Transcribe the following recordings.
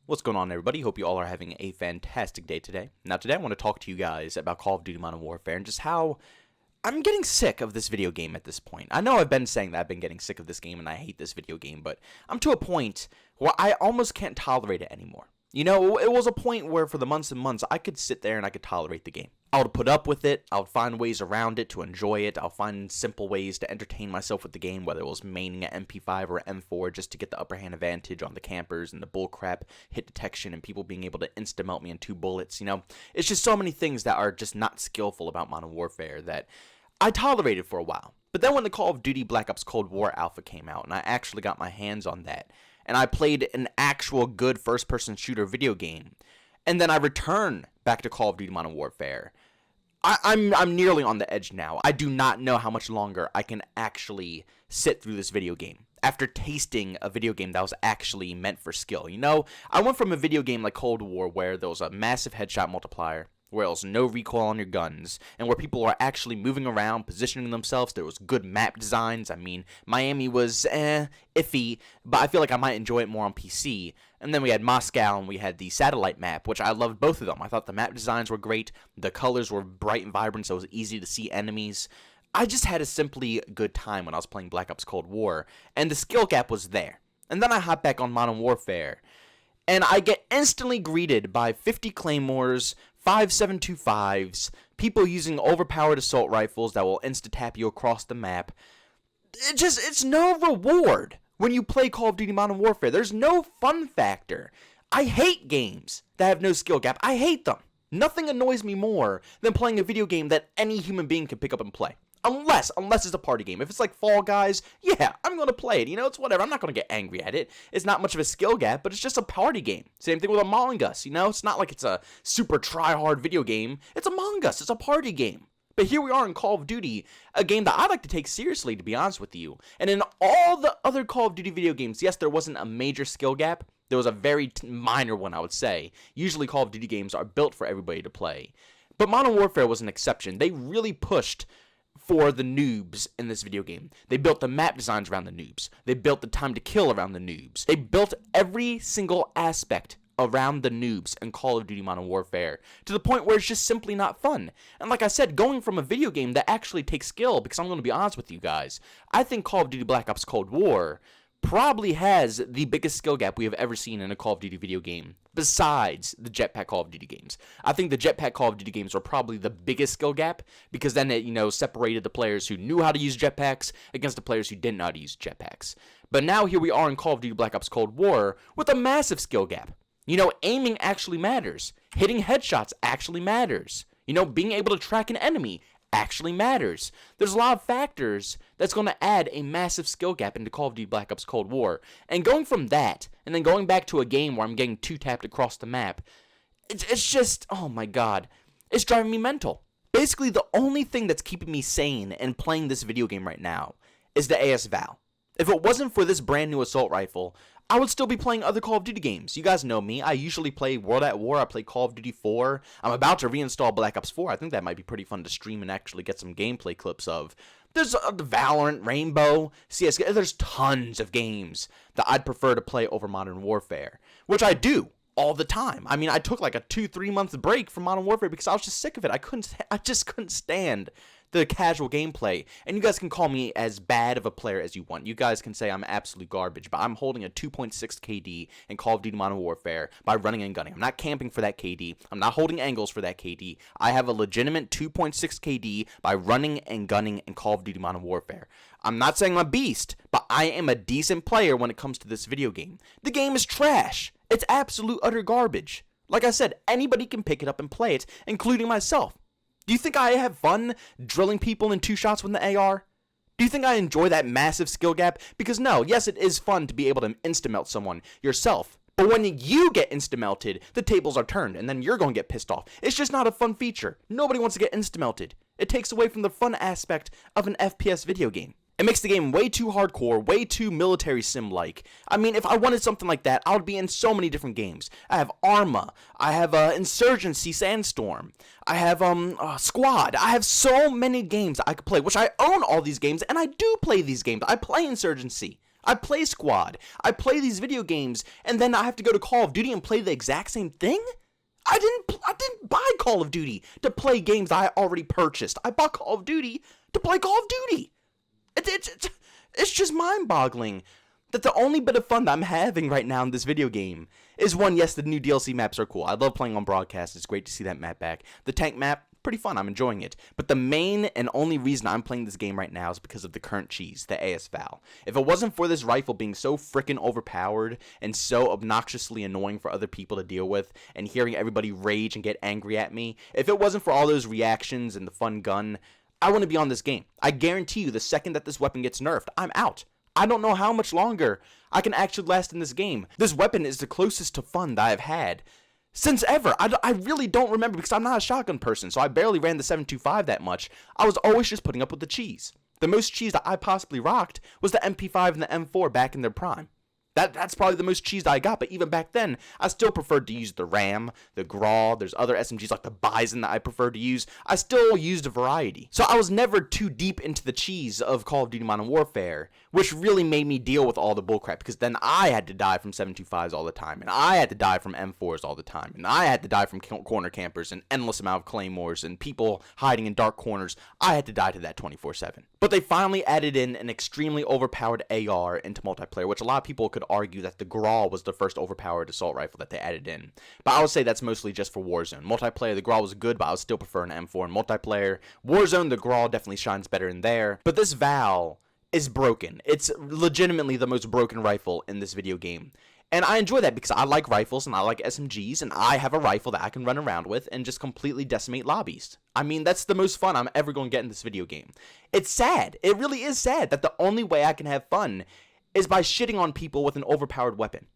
What's going on, everybody? Hope you all are having a fantastic day today. Now today I want to talk to you guys about Call of Duty Modern Warfare and just how I'm getting sick of this video game at this point. I know I've been saying that I've been getting sick of this game and I hate this video game, but I'm to a point where I almost can't tolerate it anymore. You know, it was a point where for the months and months I could sit there and I could tolerate the game. I would put up with it, I would find ways around it to enjoy it, I'll find simple ways to entertain myself with the game, whether it was maining an MP5 or M4 just to get the upper hand advantage on the campers and the bullcrap hit detection and people being able to insta-melt me in 2 bullets, you know. It's just so many things that are just not skillful about Modern Warfare that I tolerated for a while. But then when the Call of Duty Black Ops Cold War Alpha came out and I actually got my hands on that, and I played an actual good first-person shooter video game, and then I returned back to Call of Duty Modern Warfare, I'm nearly on the edge now. I do not know how much longer I can actually sit through this video game after tasting a video game that was actually meant for skill. You know, I went from a video game like Cold War where there was a massive headshot multiplier, where there was no recoil on your guns, and where people are actually moving around, positioning themselves. There was good map designs. I mean, Miami was iffy, but I feel like I might enjoy it more on PC. And then we had Moscow, and we had the satellite map, which I loved both of them. I thought the map designs were great. The colors were bright and vibrant, so it was easy to see enemies. I just had a simply good time when I was playing Black Ops Cold War, and the skill gap was there. And then I hop back on Modern Warfare, and I get instantly greeted by 50 claymores, 5.725s, people using overpowered assault rifles that will insta-tap you across the map. It's no reward when you play Call of Duty Modern Warfare. There's no fun factor. I hate games that have no skill gap. I hate them. Nothing annoys me more than playing a video game that any human being can pick up and play. Unless it's a party game. If it's like Fall Guys, yeah, I'm going to play it. You know, it's whatever. I'm not going to get angry at it. It's not much of a skill gap, but it's just a party game. Same thing with Among Us, you know? It's not like it's a super try-hard video game. It's Among Us. It's a party game. But here we are in Call of Duty, a game that I like to take seriously, to be honest with you. And in all the other Call of Duty video games, yes, there wasn't a major skill gap. There was a very minor one, I would say. Usually Call of Duty games are built for everybody to play. But Modern Warfare was an exception. They really pushed for the noobs in this video game. They built the map designs around the noobs. They built the time to kill around the noobs. They built every single aspect around the noobs in Call of Duty Modern Warfare to the point where it's just simply not fun. And like I said, going from a video game that actually takes skill, because I'm going to be honest with you guys, I think Call of Duty Black Ops Cold War probably has the biggest skill gap we have ever seen in a Call of Duty video game, besides the Jetpack Call of Duty games. I think the Jetpack Call of Duty games were probably the biggest skill gap, because then it, you know, separated the players who knew how to use jetpacks against the players who didn't know how to use jetpacks. But now here we are in Call of Duty Black Ops Cold War with a massive skill gap. You know, aiming actually matters. Hitting headshots actually matters. You know, being able to track an enemy actually matters. There's a lot of factors that's going to add a massive skill gap into Call of Duty Black Ops Cold War. And going from that, and then going back to a game where I'm getting 2-tapped across the map, it's just, oh my god, it's driving me mental. Basically, the only thing that's keeping me sane and playing this video game right now is the AS Val. If it wasn't for this brand new assault rifle, I would still be playing other Call of Duty games. You guys know me. I usually play World at War. I play Call of Duty 4. I'm about to reinstall Black Ops 4. I think that might be pretty fun to stream and actually get some gameplay clips of. There's Valorant, Rainbow, CS:GO. There's tons of games that I'd prefer to play over Modern Warfare, which I do all the time. I mean, I took like a 2-3 month break from Modern Warfare because I was just sick of it. I just couldn't stand the casual gameplay. And you guys can call me as bad of a player as you want. You guys can say I'm absolute garbage, but I'm holding a 2.6 KD in Call of Duty Modern Warfare by running and gunning. I'm not camping for that KD. I'm not holding angles for that KD. I have a legitimate 2.6 KD by running and gunning in Call of Duty Modern Warfare. I'm not saying I'm a beast, but I am a decent player when it comes to this video game. The game is trash. It's absolute utter garbage. Like I said, anybody can pick it up and play it, including myself. Do you think I have fun drilling people in 2 shots with the AR? Do you think I enjoy that massive skill gap? Because no, yes, it is fun to be able to insta-melt someone yourself. But when you get insta-melted, the tables are turned, and then you're going to get pissed off. It's just not a fun feature. Nobody wants to get insta-melted. It takes away from the fun aspect of an FPS video game. It makes the game way too hardcore, way too military sim-like. I mean, if I wanted something like that, I would be in so many different games. I have Arma, I have Insurgency Sandstorm, I have Squad. I have so many games that I could play, which I own all these games, and I do play these games. I play Insurgency. I play Squad. I play these video games, and then I have to go to Call of Duty and play the exact same thing? I didn't buy Call of Duty to play games I already purchased. I bought Call of Duty to play Call of Duty. It's just mind-boggling that the only bit of fun that I'm having right now in this video game is one, yes, the new DLC maps are cool. I love playing on broadcast. It's great to see that map back. The tank map, pretty fun. I'm enjoying it. But the main and only reason I'm playing this game right now is because of the current cheese, the AS Val. If it wasn't for this rifle being so freaking overpowered and so obnoxiously annoying for other people to deal with, and hearing everybody rage and get angry at me, if it wasn't for all those reactions and the fun gun, I wouldn't be on this game. I guarantee you, the second that this weapon gets nerfed, I'm out. I don't know how much longer I can actually last in this game. This weapon is the closest to fun that I've had since ever. I really don't remember, because I'm not a shotgun person, so I barely ran the 7.25 that much. I was always just putting up with the cheese. The most cheese that I possibly rocked was the MP5 and the M4 back in their prime. That's probably the most cheese I got, but even back then, I still preferred to use the Ram, the Graw. There's other SMGs like the Bison that I prefer to use. I still used a variety. So I was never too deep into the cheese of Call of Duty Modern Warfare, which really made me deal with all the bullcrap, because then I had to die from 7.25s all the time, and I had to die from M4s all the time, and I had to die from corner campers and endless amount of claymores and people hiding in dark corners. I had to die to that 24/7. But they finally added in an extremely overpowered AR into multiplayer, which a lot of people could argue that the Graw was the first overpowered assault rifle that they added in. But I would say that's mostly just for Warzone. Multiplayer, the Graw was good, but I would still prefer an M4 in multiplayer. Warzone, the Graw definitely shines better in there. But this Val is broken. It's legitimately the most broken rifle in this video game. And I enjoy that because I like rifles and I like SMGs, and I have a rifle that I can run around with and just completely decimate lobbies. I mean, that's the most fun I'm ever going to get in this video game. It's sad. It really is sad that the only way I can have fun is by shitting on people with an overpowered weapon.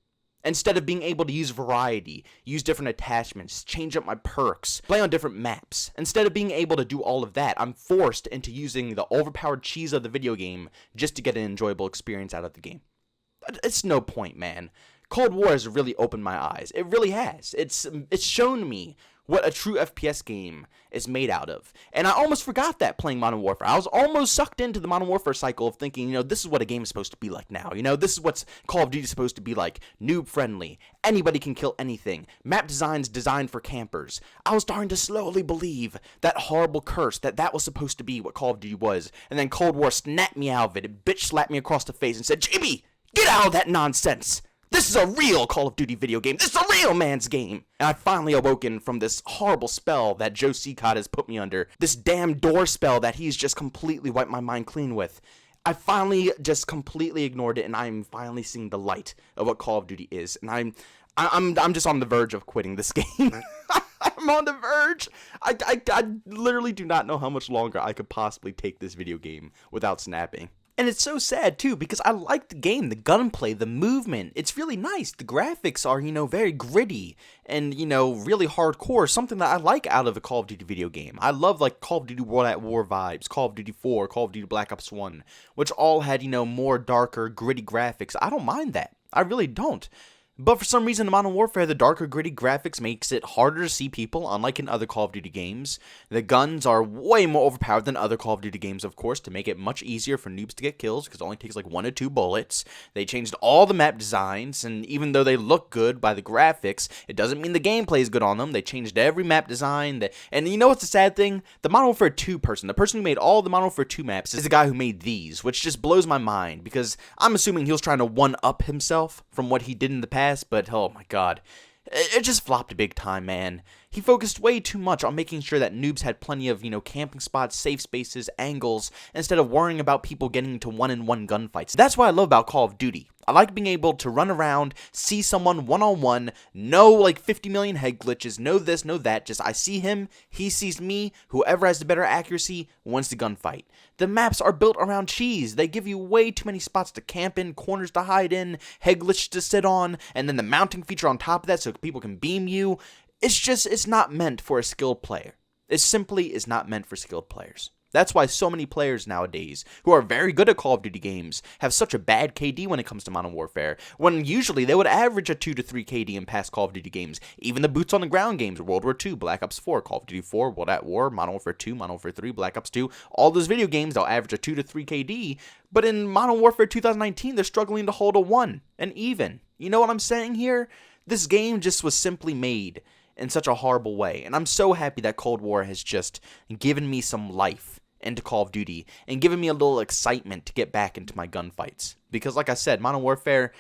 Instead of being able to use variety, use different attachments, change up my perks, play on different maps. Instead of being able to do all of that, I'm forced into using the overpowered cheese of the video game just to get an enjoyable experience out of the game. It's no point, man. Cold War has really opened my eyes. It really has. It's shown me what a true FPS game is made out of. And I almost forgot that playing Modern Warfare. I was almost sucked into the Modern Warfare cycle of thinking, this is what a game is supposed to be like now. This is what Call of Duty is supposed to be like. Noob friendly. Anybody can kill anything. Map designs designed for campers. I was starting to slowly believe that horrible curse that was supposed to be what Call of Duty was. And then Cold War snapped me out of it. It bitch slapped me across the face and said, JB, get out of that nonsense. This is a real Call of Duty video game. This is a real man's game. And I finally awoken from this horrible spell that Joe Seacott has put me under. This damn door spell that he's just completely wiped my mind clean with. I finally just completely ignored it, and I'm finally seeing the light of what Call of Duty is. And I'm just on the verge of quitting this game. I'm on the verge. I literally do not know how much longer I could possibly take this video game without snapping. And it's so sad, too, because I like the game, the gunplay, the movement. It's really nice. The graphics are, very gritty and, really hardcore. Something that I like out of a Call of Duty video game. I love, Call of Duty World at War vibes, Call of Duty 4, Call of Duty Black Ops 1, which all had, more darker, gritty graphics. I don't mind that. I really don't. But for some reason in Modern Warfare, the darker, gritty graphics makes it harder to see people, unlike in other Call of Duty games. The guns are way more overpowered than other Call of Duty games, of course, to make it much easier for noobs to get kills, because it only takes 1 or 2 bullets. They changed all the map designs, and even though they look good by the graphics, it doesn't mean the gameplay is good on them. They changed every map design, and you know what's the sad thing? The Modern Warfare 2 person, the person who made all the Modern Warfare 2 maps, is the guy who made these, which just blows my mind, because I'm assuming he was trying to one-up himself from what he did in the past, but oh my god, it just flopped big time, man. He focused way too much on making sure that noobs had plenty of, camping spots, safe spaces, angles, instead of worrying about people getting into one-on-one gunfights. That's what I love about Call of Duty. I like being able to run around, see someone one-on-one, know 50 million head glitches, know this, know that, just I see him, he sees me, whoever has the better accuracy wins the gunfight. The maps are built around cheese. They give you way too many spots to camp in, corners to hide in, head glitch to sit on, and then the mounting feature on top of that so people can beam you. It's not meant for a skilled player. It simply is not meant for skilled players. That's why so many players nowadays who are very good at Call of Duty games have such a bad KD when it comes to Modern Warfare, when usually they would average a 2 to 3 KD in past Call of Duty games. Even the boots on the ground games, World War II, Black Ops 4, Call of Duty 4, World at War, Modern Warfare 2, Modern Warfare 3, Black Ops 2, all those video games, they'll average a 2 to 3 KD, but in Modern Warfare 2019, they're struggling to hold a 1, and even. You know what I'm saying here? This game just was simply made in such a horrible way, and I'm so happy that Cold War has just given me some life into Call of Duty and given me a little excitement to get back into my gunfights. Because like I said, Modern Warfare,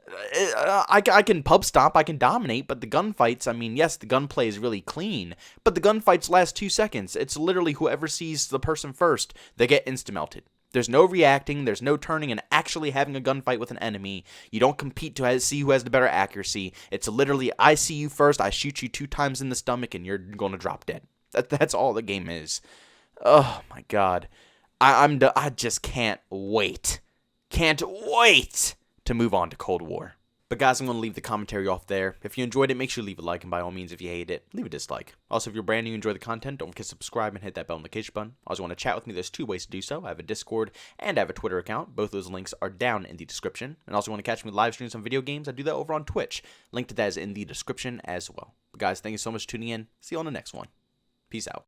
I can pub stomp, I can dominate, but the gunfights, I mean, yes, the gunplay is really clean, but the gunfights last 2 seconds. It's literally whoever sees the person first, they get insta-melted. There's no reacting, there's no turning and actually having a gunfight with an enemy. You don't compete to see who has the better accuracy. It's literally, I see you first, I shoot you 2 times in the stomach, and you're going to drop dead. That's all the game is. Oh my god. I just can't wait. Can't wait to move on to Cold War. But guys, I'm going to leave the commentary off there. If you enjoyed it, make sure you leave a like, and by all means, if you hated it, leave a dislike. Also, if you're brand new and enjoy the content, don't forget to subscribe and hit that bell notification button. Also, want to chat with me, there's 2 ways to do so. I have a Discord and I have a Twitter account. Both those links are down in the description. And also want to catch me with live streams on video games, I do that over on Twitch. Link to that is in the description as well. But guys, thank you so much for tuning in. See you on the next one. Peace out.